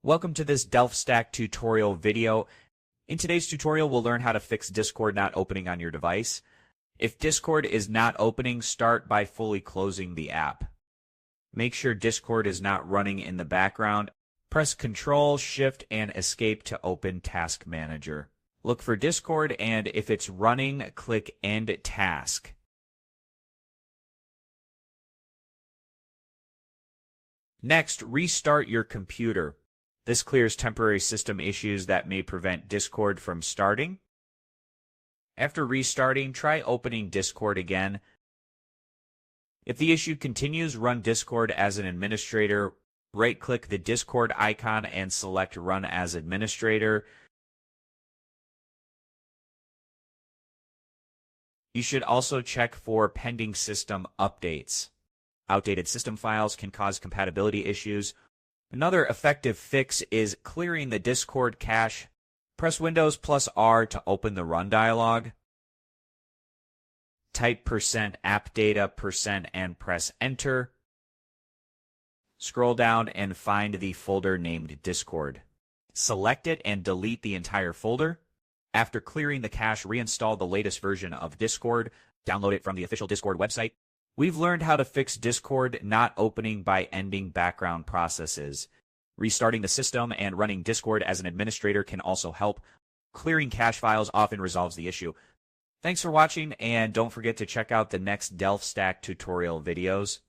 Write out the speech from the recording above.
Welcome to this DelphStack tutorial video. In today's tutorial, we'll learn how to fix Discord not opening on your device. If Discord is not opening, start by fully closing the app. Make sure Discord is not running in the background. Press Ctrl, Shift, and Escape to open Task Manager. Look for Discord, and if it's running, click End Task. Next, restart your computer. This clears temporary system issues that may prevent Discord from starting. After restarting, try opening Discord again. If the issue continues, run Discord as an administrator. Right-click the Discord icon and select Run as Administrator. You should also check for pending system updates. Outdated system files can cause compatibility issues. Another effective fix is clearing the Discord cache. Press Windows plus R to open the Run dialog. Type %appdata% and press Enter. Scroll down and find the folder named Discord. Select it and delete the entire folder. After clearing the cache, reinstall the latest version of Discord. Download it from the official Discord website. We've learned how to fix Discord not opening by ending background processes. Restarting the system and running Discord as an administrator can also help. Clearing cache files often resolves the issue. Thanks for watching, and don't forget to check out the next DelphStack tutorial videos.